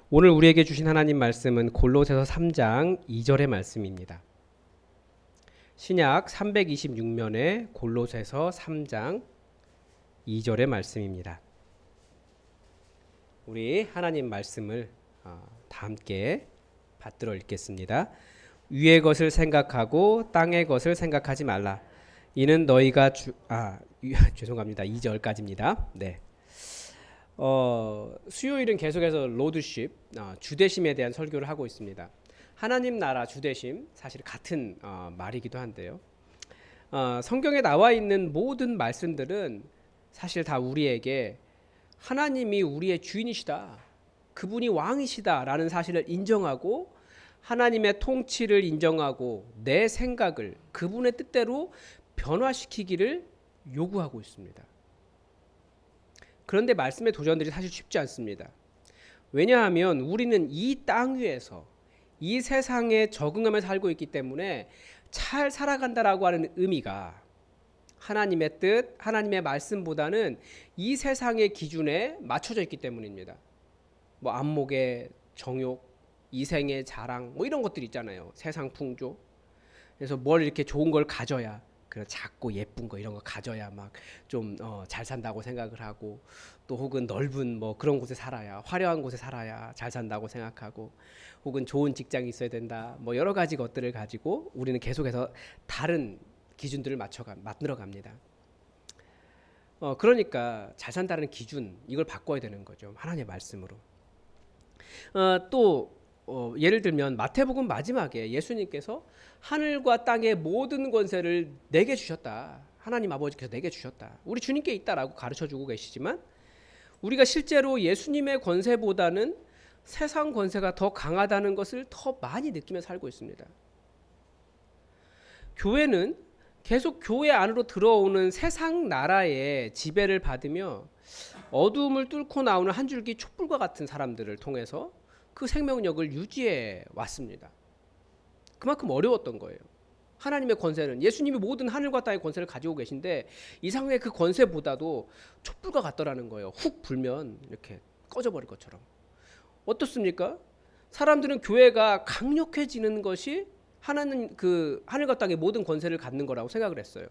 오늘 우리에게 주신 하나님 말씀은 골로새서 3장 2절의 말씀입니다. 신약 326면의 골로새서 3장 2절의 말씀입니다. 우리 하나님 말씀을 다 함께 받들어 읽겠습니다. 위의 것을 생각하고 땅의 것을 생각하지 말라. 이는 너희가 죄송합니다. 2절까지입니다. 네. 수요일은 계속해서 로드십, 주대심에 대한 설교를 하고 있습니다. 하나님 나라 주대심, 사실 같은 말이기도 한데요. 성경에 나와 있는 모든 말씀들은 사실 다 우리에게 하나님이 우리의 주인이시다, 그분이 왕이시다라는 사실을 인정하고 하나님의 통치를 인정하고 내 생각을 그분의 뜻대로 변화시키기를 요구하고 있습니다. 그런데 말씀의 도전들이 사실 쉽지 않습니다. 왜냐하면 우리는 이 땅 위에서 이 세상에 적응하며 살고 있기 때문에 잘 살아간다라고 하는 의미가 하나님의 뜻, 하나님의 말씀보다는 이 세상의 기준에 맞춰져 있기 때문입니다. 뭐 안목의 정욕, 이생의 자랑, 뭐 이런 것들 있잖아요. 세상 풍조. 그래서 뭘 이렇게 좋은 걸 가져야, 그런 작고 예쁜 거 이런 거 가져야 막 좀 잘 산다고 생각을 하고, 또 혹은 넓은 뭐 그런 곳에 살아야, 화려한 곳에 살아야 잘 산다고 생각하고, 혹은 좋은 직장이 있어야 된다, 뭐 여러 가지 것들을 가지고 우리는 계속해서 다른 기준들을 만들어 갑니다. 그러니까 잘 산다는 기준, 이걸 바꿔야 되는 거죠. 하나님의 말씀으로. 또 예를 들면 마태복음 마지막에 예수님께서 하늘과 땅의 모든 권세를 내게 주셨다. 하나님 아버지께서 내게 주셨다. 우리 주님께 있다라고 가르쳐주고 계시지만 우리가 실제로 예수님의 권세보다는 세상 권세가 더 강하다는 것을 더 많이 느끼며 살고 있습니다. 교회는 계속 교회 안으로 들어오는 세상 나라의 지배를 받으며 어두움을 뚫고 나오는 한 줄기 촛불과 같은 사람들을 통해서 그 생명력을 유지해 왔습니다. 그만큼 어려웠던 거예요. 하나님의 권세는, 예수님이 모든 하늘과 땅의 권세를 가지고 계신데 이상하게 그 권세보다도 촛불과 같더라는 거예요. 훅 불면 이렇게 꺼져버릴 것처럼. 어떻습니까? 사람들은 교회가 강력해지는 것이 하나는 그 하늘과 땅의 모든 권세를 갖는 거라고 생각을 했어요.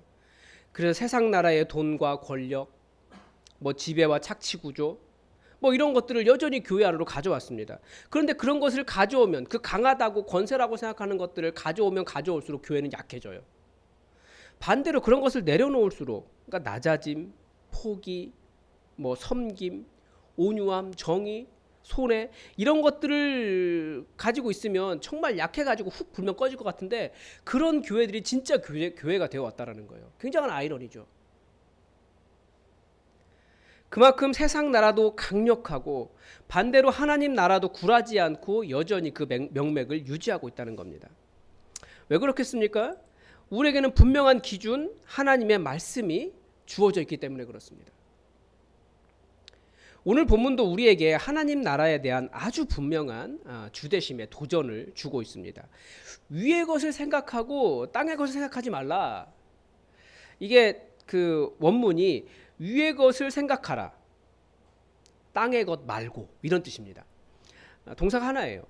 그래서 세상 나라의 돈과 권력, 뭐 지배와 착취 구조, 뭐 이런 것들을 여전히 교회 안으로 가져왔습니다. 그런데 그런 것을 가져오면, 그 강하다고 권세라고 생각하는 것들을 가져오면 가져올수록 교회는 약해져요. 반대로 그런 것을 내려놓을수록, 그러니까 낮아짐, 포기, 뭐 섬김, 온유함, 정의, 손해, 이런 것들을 가지고 있으면 정말 약해가지고 훅 불면 꺼질 것 같은데, 그런 교회들이 진짜 교회가 되어 왔다라는 거예요. 굉장한 아이러니죠. 그만큼 세상 나라도 강력하고 반대로 하나님 나라도 굴하지 않고 여전히 그 명맥을 유지하고 있다는 겁니다. 왜 그렇겠습니까? 우리에게는 분명한 기준, 하나님의 말씀이 주어져 있기 때문에 그렇습니다. 오늘 본문도 우리에게 하나님 나라에 대한 아주 분명한 주대심의 도전을 주고 있습니다. 위의 것을 생각하고 땅의 것을 생각하지 말라. 이게 그 원문이 위의 것을 생각하라, 땅의 것 말고, 이런 뜻입니다. 동사가 하나예요.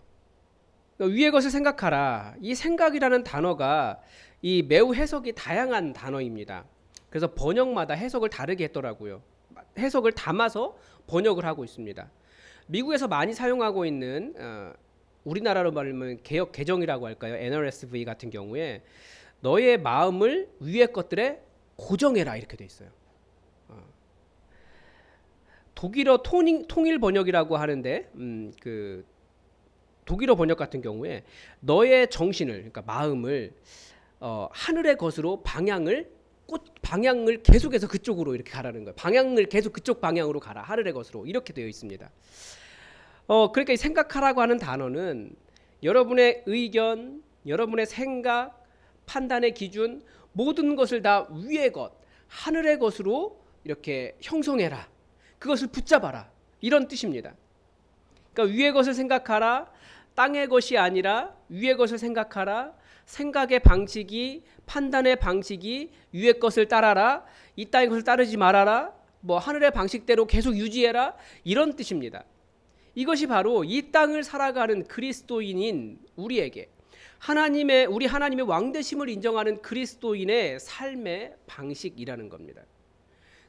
그러니까 위의 것을 생각하라. 이 생각이라는 단어가 이 매우 해석이 다양한 단어입니다. 그래서 번역마다 해석을 다르게 했더라고요. 해석을 담아서 번역을 하고 있습니다. 미국에서 많이 사용하고 있는 우리나라로 말하면 개역 개정이라고 할까요? NRSV 같은 경우에 너의 마음을 위의 것들에 고정해라, 이렇게 돼 있어요. 독일어 통일 번역이라고 하는데 그 독일어 번역 같은 경우에 너의 정신을, 그러니까 마음을 하늘의 것으로 방향을 계속해서 그쪽으로 이렇게 가라는 거예요. 방향을 계속 그쪽 방향으로 가라, 하늘의 것으로, 이렇게 되어 있습니다. 그러니까 이 생각하라고 하는 단어는 여러분의 의견, 여러분의 생각, 판단의 기준, 모든 것을 다 위의 것, 하늘의 것으로 이렇게 형성해라, 그것을 붙잡아라, 이런 뜻입니다. 그러니까 위의 것을 생각하라, 땅의 것이 아니라 위의 것을 생각하라, 생각의 방식이, 판단의 방식이 위의 것을 따라라, 이 땅의 것을 따르지 말아라, 뭐 하늘의 방식대로 계속 유지해라, 이런 뜻입니다. 이것이 바로 이 땅을 살아가는 그리스도인인 우리에게 우리 하나님의 왕되심을 인정하는 그리스도인의 삶의 방식이라는 겁니다.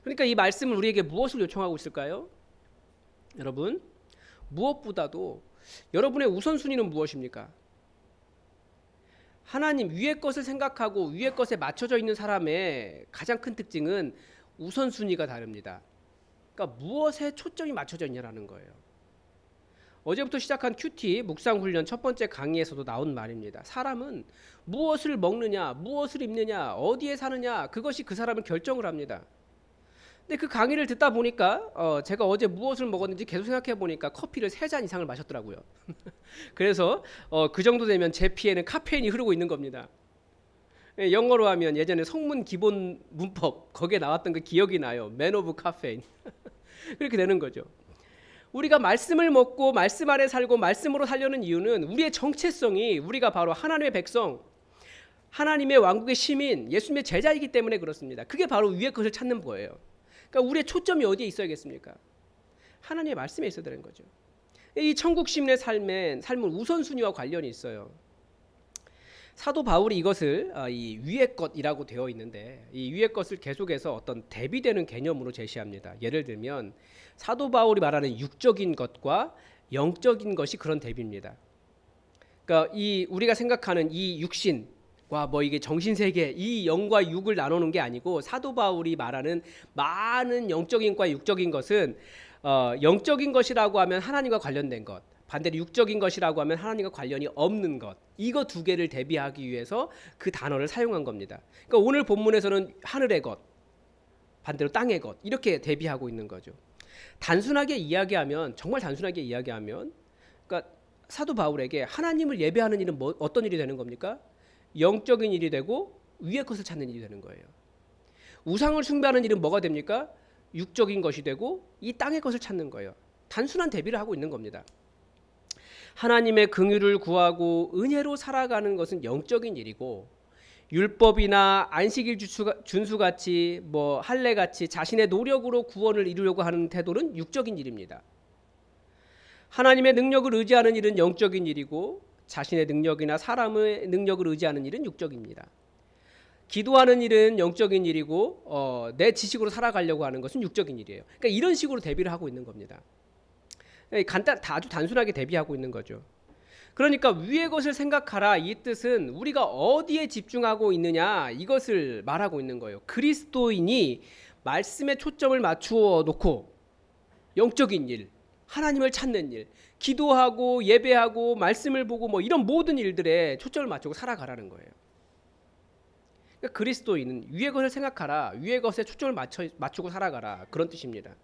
그러니까 이 말씀은 우리에게 무엇을 요청하고 있을까요? 여러분, 무엇보다도 여러분의 우선순위는 무엇입니까? 하나님 위의 것을 생각하고 위의 것에 맞춰져 있는 사람의 가장 큰 특징은 우선순위가 다릅니다. 그러니까 무엇에 초점이 맞춰져 있냐라는 거예요. 어제부터 시작한 큐티 묵상훈련 첫 번째 강의에서도 나온 말입니다. 사람은 무엇을 먹느냐, 무엇을 입느냐, 어디에 사느냐, 그것이 그 사람을 결정을 합니다. 근데 그 강의를 듣다 보니까 제가 어제 무엇을 먹었는지 계속 생각해 보니까 커피를 3잔 이상을 마셨더라고요. 그래서 그 정도 되면 제 피에는 카페인이 흐르고 있는 겁니다. 영어로 하면 예전에 성문 기본 문법 거기에 나왔던 그 기억이 나요. Man of caffeine. 그렇게 되는 거죠. 우리가 말씀을 먹고 말씀 안에 살고 말씀으로 살려는 이유는 우리의 정체성이 우리가 바로 하나님의 백성, 하나님의 왕국의 시민, 예수님의 제자이기 때문에 그렇습니다. 그게 바로 위의 것을 찾는 거예요. 그러니까 우리의 초점이 어디에 있어야겠습니까? 하나님의 말씀에 있어야 되는 거죠. 이 천국 시민의 삶은 우선순위와 관련이 있어요. 사도 바울이 이것을 이 위의 것이라고 되어 있는데 이 위의 것을 계속해서 어떤 대비되는 개념으로 제시합니다. 예를 들면 사도 바울이 말하는 육적인 것과 영적인 것이 그런 대비입니다. 그러니까 우리가 생각하는 이 육신 이게 정신세계 이 영과 육을 나누는 게 아니고 사도 바울이 말하는 많은 영적인 과 육적인 것은 영적인 것이라고 하면 하나님과 관련된 것, 반대로 육적인 것이라고 하면 하나님과 관련이 없는 것, 이거 두 개를 대비하기 위해서 그 단어를 사용한 겁니다. 그러니까 오늘 본문에서는 하늘의 것, 반대로 땅의 것 이렇게 대비하고 있는 거죠. 정말 단순하게 이야기하면 그러니까 사도 바울에게 하나님을 예배하는 일은 어떤 일이 되는 겁니까? 영적인 일이 되고 위의 것을 찾는 일이 되는 거예요. 우상을 숭배하는 일은 뭐가 됩니까? 육적인 것이 되고 이 땅의 것을 찾는 거예요. 단순한 대비를 하고 있는 겁니다. 하나님의 긍휼을 구하고 은혜로 살아가는 것은 영적인 일이고 율법이나 안식일 준수같이 할례같이 자신의 노력으로 구원을 이루려고 하는 태도는 육적인 일입니다. 하나님의 능력을 의지하는 일은 영적인 일이고 자신의 능력이나 사람의 능력을 의지하는 일은 육적입니다. 기도하는 일은 영적인 일이고 내 지식으로 살아가려고 하는 것은 육적인 일이에요. 그러니까 이런 식으로 대비를 하고 있는 겁니다. 아주 단순하게 대비하고 있는 거죠. 그러니까 위의 것을 생각하라 이 뜻은 우리가 어디에 집중하고 있느냐 이것을 말하고 있는 거예요. 그리스도인이 말씀에 초점을 맞추어 놓고 영적인 일, 하나님을 찾는 일, 기도하고 예배하고 말씀을 보고 이런 모든 일들에 초점을 맞추고 살아가라는 거예요. 그러니까 그리스도인은 위의 것을 생각하라, 위의 것에 초점을 맞추고 살아가라 그런 뜻입니다.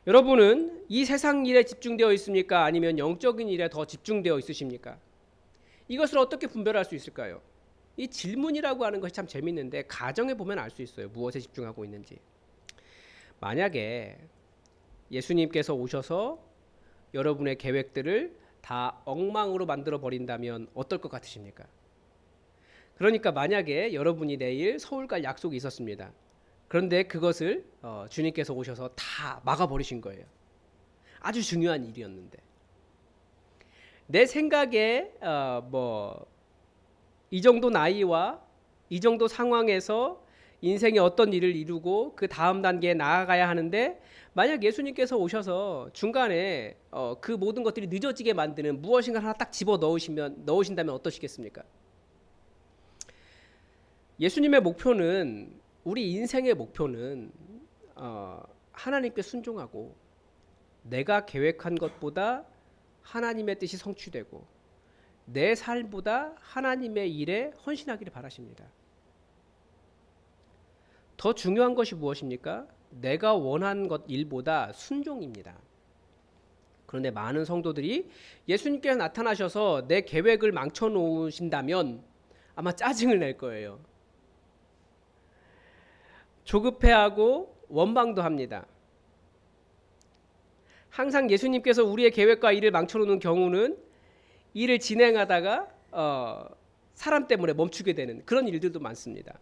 여러분은 이 세상 일에 집중되어 있습니까? 아니면 영적인 일에 더 집중되어 있으십니까? 이것을 어떻게 분별할 수 있을까요? 이 질문이라고 하는 것이 참 재밌는데 가정에 보면 알 수 있어요. 무엇에 집중하고 있는지. 만약에 예수님께서 오셔서 여러분의 계획들을 다 엉망으로 만들어 버린다면 어떨 것 같으십니까? 그러니까 만약에 여러분이 내일 서울 갈 약속이 있었습니다. 그런데 그것을 주님께서 오셔서 다 막아버리신 거예요. 아주 중요한 일이었는데 내 생각에 이 정도 나이와 이 정도 상황에서 인생의 어떤 일을 이루고 그 다음 단계에 나아가야 하는데 만약 예수님께서 오셔서 중간에 그 모든 것들이 늦어지게 만드는 무엇인가 하나 딱 집어 넣으신다면 어떠시겠습니까? 예수님의 목표는 우리 인생의 목표는 하나님께 순종하고 내가 계획한 것보다 하나님의 뜻이 성취되고 내 삶보다 하나님의 일에 헌신하기를 바라십니다. 더 중요한 것이 무엇입니까? 내가 원한 것 일보다 순종입니다. 그런데 많은 성도들이 예수님께서 나타나셔서 내 계획을 망쳐놓으신다면 아마 짜증을 낼 거예요. 조급해하고 원망도 합니다. 항상 예수님께서 우리의 계획과 일을 망쳐놓는 경우는 일을 진행하다가 사람 때문에 멈추게 되는 그런 일들도 많습니다.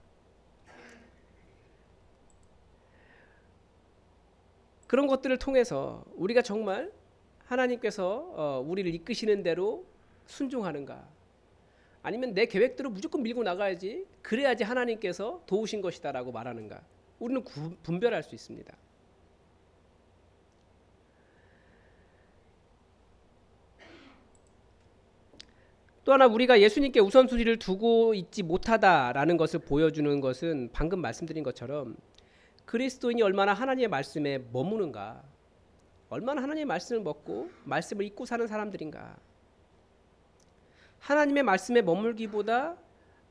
그런 것들을 통해서 우리가 정말 하나님께서 우리를 이끄시는 대로 순종하는가? 아니면 내 계획대로 무조건 밀고 나가야지, 그래야지 하나님께서 도우신 것이다라고 말하는가? 우리는 분별할 수 있습니다. 또 하나 우리가 예수님께 우선순위를 두고 있지 못하다라는 것을 보여주는 것은 방금 말씀드린 것처럼 그리스도인이 얼마나 하나님의 말씀에 머무는가, 얼마나 하나님의 말씀을 먹고 말씀을 잊고 사는 사람들인가. 하나님의 말씀에 머물기보다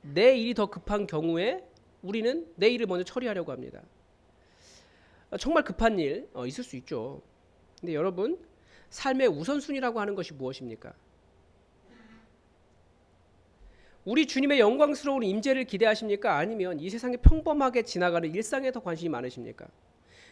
내 일이 더 급한 경우에 우리는 내 일을 먼저 처리하려고 합니다. 정말 급한 일 있을 수 있죠. 근데 여러분, 삶의 우선순위라고 하는 것이 무엇입니까? 우리 주님의 영광스러운 임재를 기대하십니까? 아니면 이 세상에 평범하게 지나가는 일상에 더 관심이 많으십니까?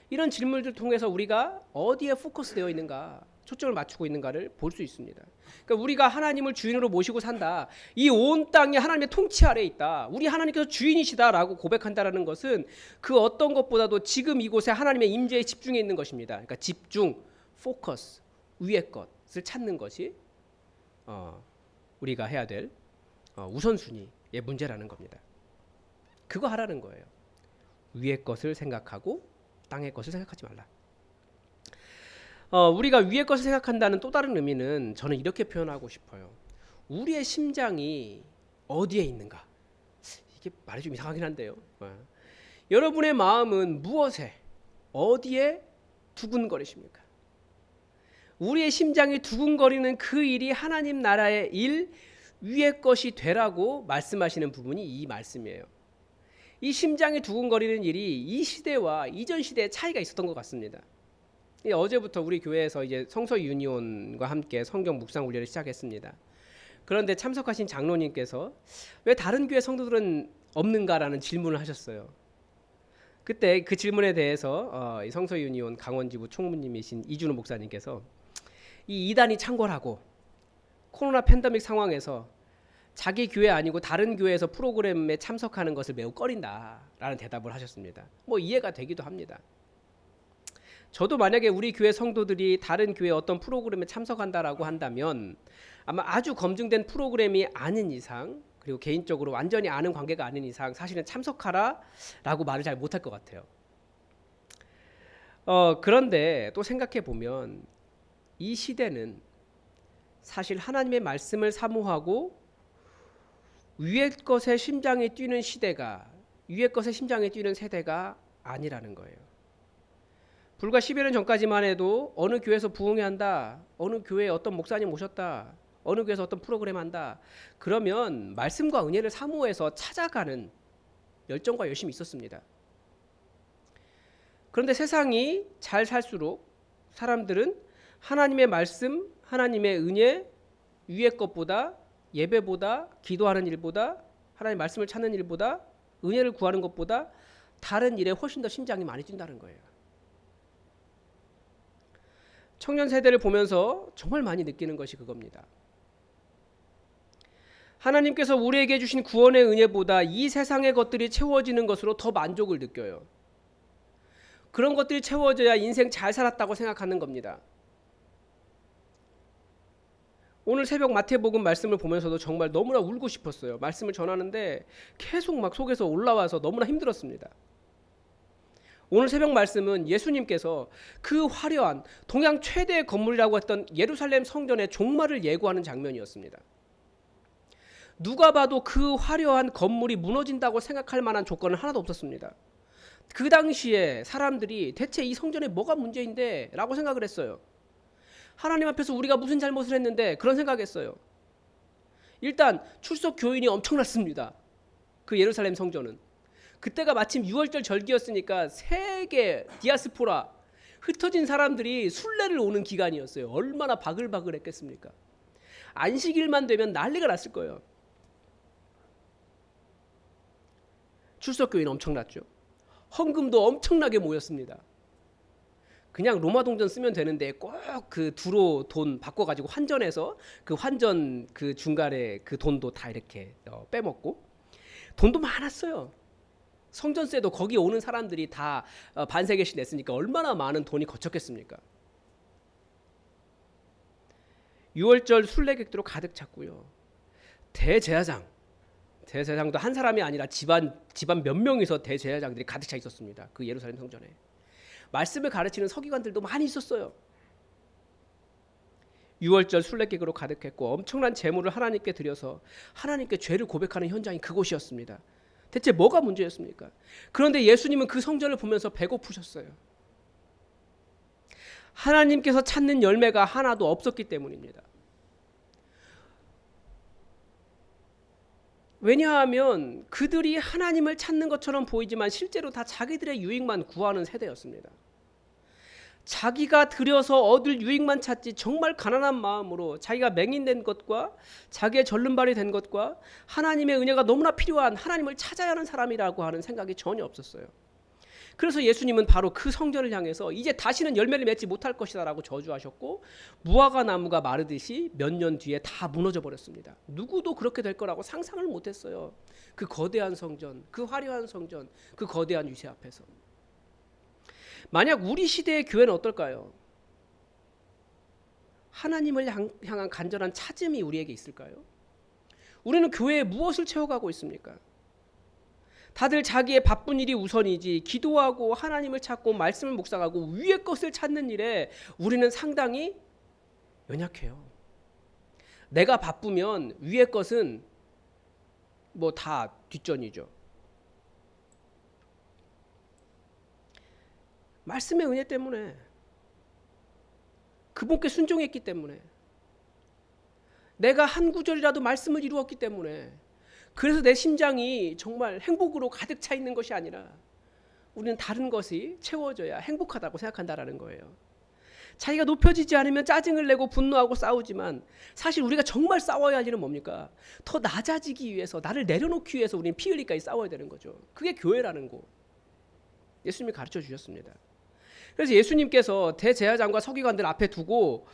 이런 질문들 통해서 우리가 어디에 포커스되어 있는가, 초점을 맞추고 있는가를 볼 수 있습니다. 그러니까 우리가 하나님을 주인으로 모시고 산다, 이 온 땅이 하나님의 통치 아래에 있다, 우리 하나님께서 주인이시다라고 고백한다라는 것은 그 어떤 것보다도 지금 이곳에 하나님의 임재에 집중해 있는 것입니다. 그러니까 집중, 포커스, 위의 것을 찾는 것이 우리가 해야 될 우선순위의 문제라는 겁니다. 그거 하라는 거예요. 위의 것을 생각하고 땅의 것을 생각하지 말라. 우리가 위의 것을 생각한다는 또 다른 의미는 저는 이렇게 표현하고 싶어요. 우리의 심장이 어디에 있는가? 이게 말이 좀 이상하긴 한데요. 여러분의 마음은 무엇에, 어디에 두근거리십니까? 우리의 심장이 두근거리는 그 일이 하나님 나라의 일, 위의 것이 되라고 말씀하시는 부분이 이 말씀이에요. 이 심장이 두근거리는 일이 이 시대와 이전 시대의 차이가 있었던 것 같습니다. 어제부터 우리 교회에서 이제 성서 유니온과 함께 성경 묵상 훈련을 시작했습니다. 그런데 참석하신 장로님께서 왜 다른 교회 성도들은 없는가라는 질문을 하셨어요. 그때 그 질문에 대해서 성서 유니온 강원지부 총무님이신 이준호 목사님께서 이 이단이 창궐하고 코로나 팬데믹 상황에서 자기 교회 아니고 다른 교회에서 프로그램에 참석하는 것을 매우 꺼린다라는 대답을 하셨습니다. 뭐 이해가 되기도 합니다. 저도 만약에 우리 교회 성도들이 다른 교회 어떤 프로그램에 참석한다라고 한다면 아마 아주 검증된 프로그램이 아닌 이상, 그리고 개인적으로 완전히 아는 관계가 아닌 이상 사실은 참석하라라고 말을 잘 못할 것 같아요. 그런데 또 생각해 보면 이 시대는 사실 하나님의 말씀을 사모하고 위의 것에 심장이 뛰는 시대가, 위의 것에 심장이 뛰는 세대가 아니라는 거예요. 불과 10여 년 전까지만 해도 어느 교회에서 부흥회 한다, 어느 교회에 어떤 목사님 오셨다, 어느 교회에서 어떤 프로그램 한다, 그러면 말씀과 은혜를 사모해서 찾아가는 열정과 열심이 있었습니다. 그런데 세상이 잘 살수록 사람들은 하나님의 말씀, 하나님의 은혜, 위의 것보다, 예배보다, 기도하는 일보다, 하나님의 말씀을 찾는 일보다, 은혜를 구하는 것보다 다른 일에 훨씬 더 심장이 많이 뛴다는 거예요. 청년 세대를 보면서 정말 많이 느끼는 것이 그겁니다. 하나님께서 우리에게 주신 구원의 은혜보다 이 세상의 것들이 채워지는 것으로 더 만족을 느껴요. 그런 것들이 채워져야 인생 잘 살았다고 생각하는 겁니다. 오늘 새벽 마태복음 말씀을 보면서도 정말 너무나 울고 싶었어요. 말씀을 전하는데 계속 막 속에서 올라와서 너무나 힘들었습니다. 오늘 새벽 말씀은 예수님께서 그 화려한 동양 최대의 건물이라고 했던 예루살렘 성전의 종말을 예고하는 장면이었습니다. 누가 봐도 그 화려한 건물이 무너진다고 생각할 만한 조건은 하나도 없었습니다. 그 당시에 사람들이 대체 이 성전에 뭐가 문제인데 라고 생각을 했어요. 하나님 앞에서 우리가 무슨 잘못을 했는데 그런 생각했어요. 일단 출석 교인이 엄청났습니다. 그 예루살렘 성전은. 그때가 마침 6월절 절기였으니까 세계 디아스포라 흩어진 사람들이 순례를 오는 기간이었어요. 얼마나 바글바글 했겠습니까? 안식일만 되면 난리가 났을 거예요. 출석 교인 엄청났죠. 헌금도 엄청나게 모였습니다. 그냥 로마 동전 쓰면 되는데 꼭 그 두로 돈 바꿔가지고 환전해서 그 환전 그 중간에 그 돈도 다 이렇게 빼먹고 돈도 많았어요. 성전세도 거기 오는 사람들이 다 반세개씩 냈으니까 얼마나 많은 돈이 거쳤겠습니까? 유월절 순례객들로 가득 찼고요. 대제사장도 한 사람이 아니라 집안 몇 명이서 대제사장들이 가득 차 있었습니다. 그 예루살렘 성전에. 말씀을 가르치는 서기관들도 많이 있었어요. 유월절 순례객으로 가득했고 엄청난 제물을 하나님께 드려서 하나님께 죄를 고백하는 현장이 그곳이었습니다. 대체 뭐가 문제였습니까? 그런데 예수님은 그 성전을 보면서 배고프셨어요. 하나님께서 찾는 열매가 하나도 없었기 때문입니다. 왜냐하면 그들이 하나님을 찾는 것처럼 보이지만 실제로 다 자기들의 유익만 구하는 세대였습니다. 자기가 들여서 얻을 유익만 찾지 정말 가난한 마음으로 자기가 맹인된 것과 자기의 절름발이 된 것과 하나님의 은혜가 너무나 필요한 하나님을 찾아야 하는 사람이라고 하는 생각이 전혀 없었어요. 그래서 예수님은 바로 그 성전을 향해서 이제 다시는 열매를 맺지 못할 것이다 라고 저주하셨고 무화과 나무가 마르듯이 몇 년 뒤에 다 무너져 버렸습니다. 누구도 그렇게 될 거라고 상상을 못했어요. 그 거대한 성전, 그 화려한 성전, 그 거대한 유세 앞에서. 만약 우리 시대의 교회는 어떨까요? 하나님을 향한 간절한 찾음이 우리에게 있을까요? 우리는 교회에 무엇을 채워가고 있습니까? 다들 자기의 바쁜 일이 우선이지 기도하고 하나님을 찾고 말씀을 묵상하고 위의 것을 찾는 일에 우리는 상당히 연약해요. 내가 바쁘면 위의 것은 뭐 다 뒷전이죠. 말씀의 은혜 때문에, 그분께 순종했기 때문에, 내가 한 구절이라도 말씀을 이루었기 때문에, 그래서 내 심장이 정말 행복으로 가득 차 있는 것이 아니라 우리는 다른 것이 채워져야 행복하다고 생각한다라는 거예요. 자기가 높여지지 않으면 짜증을 내고 분노하고 싸우지만 사실 우리가 정말 싸워야 할 일은 뭡니까? 더 낮아지기 위해서, 나를 내려놓기 위해서 우리는 피 흘리까지 싸워야 되는 거죠. 그게 교회라는 거. 예수님이 가르쳐 주셨습니다. 그래서 예수님께서 대제사장과 서기관들 앞에 두고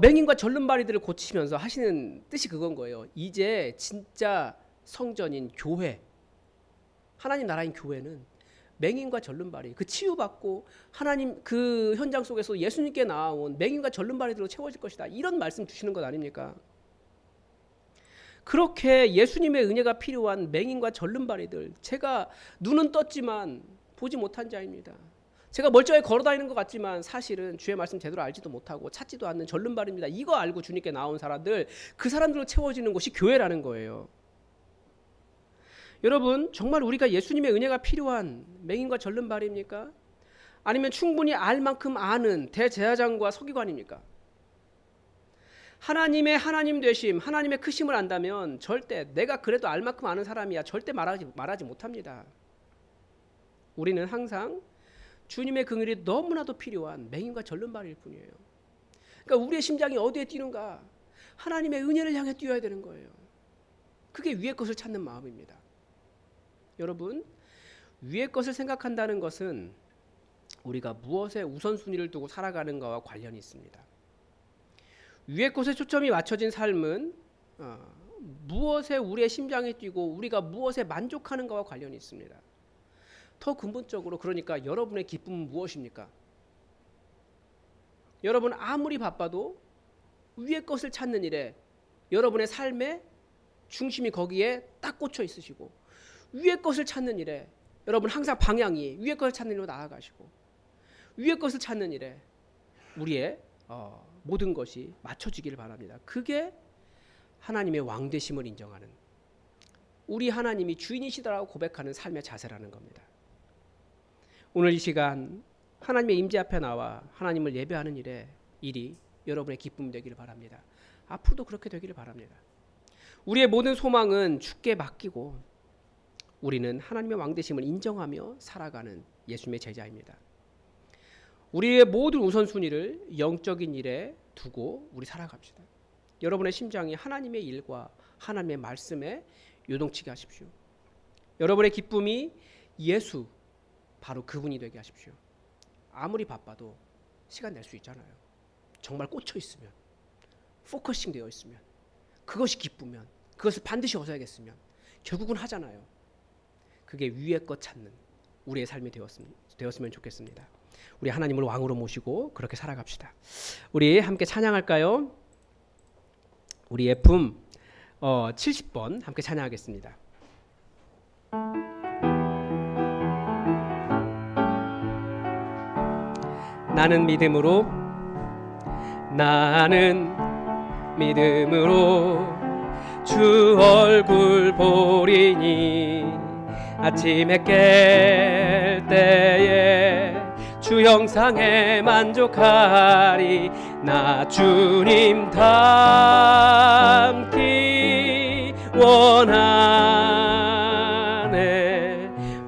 맹인과 절름발이들을 고치시면서 하시는 뜻이 그건 거예요. 이제 진짜 성전인 교회, 하나님 나라인 교회는 맹인과 절름발이 그 치유받고 하나님 그 현장 속에서 예수님께 나아온 맹인과 절름발이들로 채워질 것이다. 이런 말씀 주시는 것 아닙니까? 그렇게 예수님의 은혜가 필요한 맹인과 절름발이들, 제가 눈은 떴지만 보지 못한 자입니다. 제가 멀쩡히 걸어다니는 것 같지만 사실은 주의 말씀 제대로 알지도 못하고 찾지도 않는 절름발입니다. 이거 알고 주님께 나온 사람들, 그 사람들로 채워지는 곳이 교회라는 거예요. 여러분, 정말 우리가 예수님의 은혜가 필요한 맹인과 절름발입니까? 아니면 충분히 알 만큼 아는 대제사장과 서기관입니까? 하나님의 하나님 되심, 하나님의 크심을 안다면 절대 내가 그래도 알 만큼 아는 사람이야 절대 말하지 못합니다. 우리는 항상 주님의 긍휼이 너무나도 필요한 맹인과 절름발일 뿐이에요. 그러니까 우리의 심장이 어디에 뛰는가? 하나님의 은혜를 향해 뛰어야 되는 거예요. 그게 위의 것을 찾는 마음입니다. 여러분, 위의 것을 생각한다는 것은 우리가 무엇에 우선순위를 두고 살아가는가와 관련이 있습니다. 위의 것에 초점이 맞춰진 삶은 무엇에 우리의 심장이 뛰고 우리가 무엇에 만족하는가와 관련이 있습니다. 더 근본적으로, 그러니까 여러분의 기쁨은 무엇입니까? 여러분 아무리 바빠도 위의 것을 찾는 일에 여러분의 삶의 중심이 거기에 딱 꽂혀 있으시고, 위의 것을 찾는 일에 여러분 항상 방향이 위의 것을 찾는 일로 나아가시고, 위의 것을 찾는 일에 우리의 모든 것이 맞춰지기를 바랍니다. 그게 하나님의 왕되심을 인정하는, 우리 하나님이 주인이시다라고 고백하는 삶의 자세라는 겁니다. 오늘 이 시간 하나님의 임재 앞에 나와 하나님을 예배하는 일이 여러분의 기쁨이 되기를 바랍니다. 앞으로도 그렇게 되기를 바랍니다. 우리의 모든 소망은 주께 맡기고 우리는 하나님의 왕되심을 인정하며 살아가는 예수님의 제자입니다. 우리의 모든 우선순위를 영적인 일에 두고 우리 살아갑시다. 여러분의 심장이 하나님의 일과 하나님의 말씀에 요동치게 하십시오. 여러분의 기쁨이 예수, 바로 그분이 되게 하십시오. 아무리 바빠도 시간 낼 수 있잖아요. 정말 꽂혀 있으면, 포커싱 되어 있으면, 그것이 기쁘면, 그것을 반드시 얻어야겠으면 결국은 하잖아요. 그게 위의 것 찾는 우리의 삶이 되었으면 좋겠습니다. 우리 하나님을 왕으로 모시고 그렇게 살아갑시다. 우리 함께 찬양할까요? 우리 예품 70번 함께 찬양하겠습니다. 나는 믿음으로 주 얼굴 보리니 아침에 깰 때에 주 형상에 만족하리. 나 주님 닮기 원하네.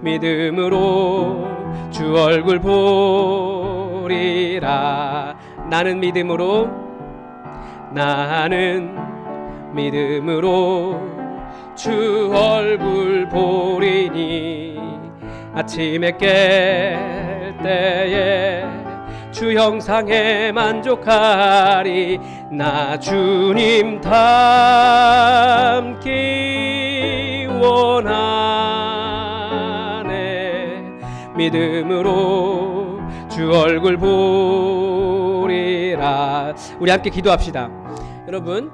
믿음으로 주 얼굴 보리라. 나는 믿음으로 주 얼굴 보리니 아침에 깰 때에 주 형상에 만족하리. 나 주님 닮기 원하네. 믿음으로 주 얼굴 보리라. 우리 함께 기도합시다. 여러분,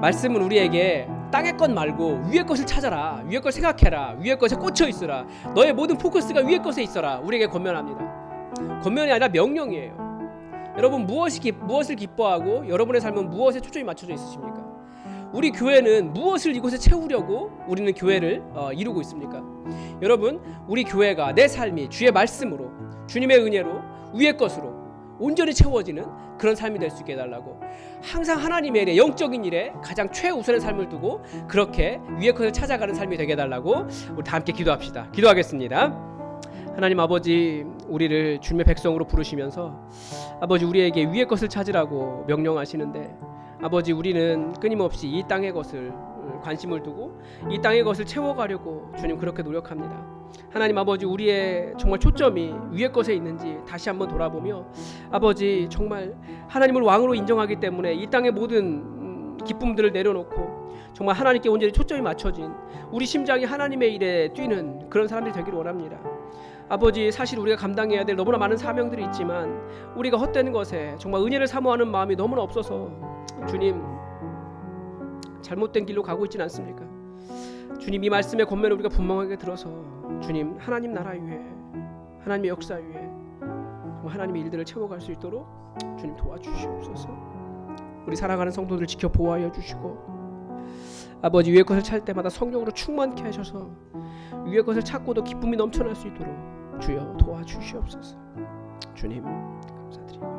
말씀은 우리에게 땅의 것 말고 위의 것을 찾아라, 위의 걸 생각해라, 위의 것에 꽂혀 있으라, 너의 모든 포커스가 위의 것에 있어라, 우리에게 권면합니다. 권면이 아니라 명령이에요. 여러분, 무엇을 기뻐하고 여러분의 삶은 무엇에 초점이 맞춰져 있으십니까? 우리 교회는 무엇을 이곳에 채우려고 우리는 교회를 이루고 있습니까? 여러분, 우리 교회가 내 삶이 주의 말씀으로, 주님의 은혜로, 위의 것으로 온전히 채워지는 그런 삶이 될 수 있게 해달라고, 항상 하나님의 일에, 영적인 일에 가장 최우선의 삶을 두고 그렇게 위의 것을 찾아가는 삶이 되게 해달라고 우리 다 함께 기도합시다. 기도하겠습니다. 하나님 아버지, 우리를 주님의 백성으로 부르시면서 아버지 우리에게 위의 것을 찾으라고 명령하시는데, 아버지 우리는 끊임없이 이 땅의 것을 관심을 두고 이 땅의 것을 채워가려고 주님 그렇게 노력합니다. 하나님 아버지, 우리의 정말 초점이 위의 것에 있는지 다시 한번 돌아보며 아버지 정말 하나님을 왕으로 인정하기 때문에 이 땅의 모든 기쁨들을 내려놓고 정말 하나님께 온전히 초점이 맞춰진 우리 심장이 하나님의 일에 뛰는 그런 사람들이 되기를 원합니다. 아버지, 사실 우리가 감당해야 될 너무나 많은 사명들이 있지만 우리가 헛되는 것에 정말 은혜를 사모하는 마음이 너무나 없어서 주님 잘못된 길로 가고 있지는 않습니까? 주님, 이 말씀의 권면을 우리가 분명하게 들어서 주님 하나님 나라 위에, 하나님의 역사 위에 하나님의 일들을 채워갈 수 있도록 주님 도와주시옵소서. 우리 사랑하는 성도들 지켜 보호하여 주시고 아버지 위의 것을 찾을 때마다 성령으로 충만케 하셔서 위의 것을 찾고도 기쁨이 넘쳐날 수 있도록 주여 도와주시옵소서. 주님 감사드립니다.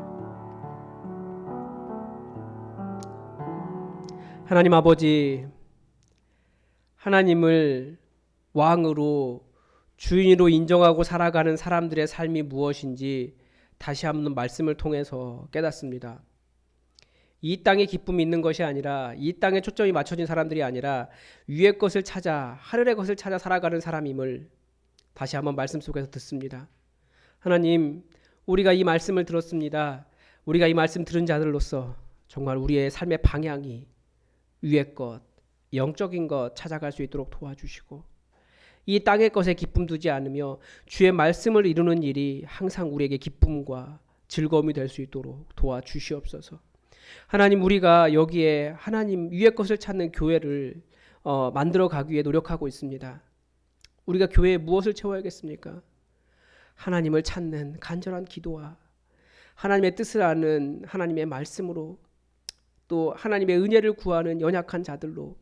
하나님 아버지, 하나님을 왕으로 주인으로 인정하고 살아가는 사람들의 삶이 무엇인지 다시 한번 말씀을 통해서 깨닫습니다. 이 땅에 기쁨이 있는 것이 아니라, 이 땅에 초점이 맞춰진 사람들이 아니라 위의 것을 찾아, 하늘의 것을 찾아 살아가는 사람임을 다시 한번 말씀 속에서 듣습니다. 하나님, 우리가 이 말씀을 들었습니다. 우리가 이 말씀 들은 자들로서 정말 우리의 삶의 방향이 위의 것, 영적인 것 찾아갈 수 있도록 도와주시고, 이 땅의 것에 기쁨 두지 않으며 주의 말씀을 이루는 일이 항상 우리에게 기쁨과 즐거움이 될 수 있도록 도와주시옵소서. 하나님, 우리가 여기에 하나님 위의 것을 찾는 교회를 만들어 가기 위해 노력하고 있습니다. 우리가 교회에 무엇을 채워야겠습니까? 하나님을 찾는 간절한 기도와 하나님의 뜻을 아는 하나님의 말씀으로, 또 하나님의 은혜를 구하는 연약한 자들로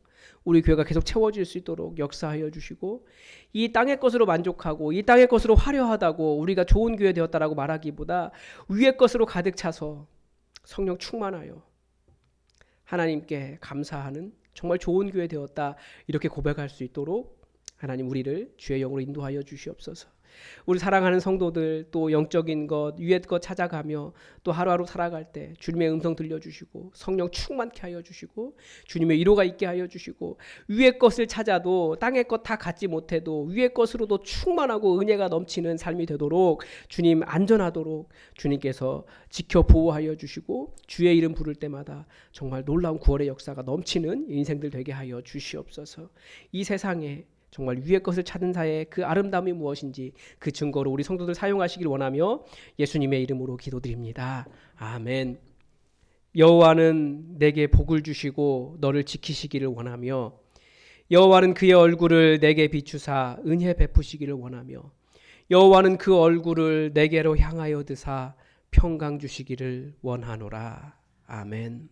우리 교회가 계속 채워질 수 있도록 역사하여 주시고, 이 땅의 것으로 만족하고 이 땅의 것으로 화려하다고 우리가 좋은 교회 되었다라고 말하기보다 위의 것으로 가득 차서 성령 충만하여 하나님께 감사하는 정말 좋은 교회 되었다, 이렇게 고백할 수 있도록 하나님 우리를 주의 영으로 인도하여 주시옵소서. 우리 사랑하는 성도들, 또 영적인 것, 위의 것 찾아가며 또 하루하루 살아갈 때 주님의 음성 들려주시고 성령 충만케 하여 주시고 주님의 위로가 있게 하여 주시고, 위의 것을 찾아도 땅의 것 다 갖지 못해도 위의 것으로도 충만하고 은혜가 넘치는 삶이 되도록 주님 안전하도록 주님께서 지켜 보호하여 주시고, 주의 이름 부를 때마다 정말 놀라운 구원의 역사가 넘치는 인생들 되게 하여 주시옵소서. 이 세상에 정말 위의 것을 찾은 자의 그 아름다움이 무엇인지 그 증거로 우리 성도들 사용하시길 원하며 예수님의 이름으로 기도드립니다. 아멘. 여호와는 내게 복을 주시고 너를 지키시기를 원하며 여호와는 그의 얼굴을 내게 비추사 은혜 베푸시기를 원하며 여호와는 그 얼굴을 내게로 향하여 드사 평강 주시기를 원하노라. 아멘.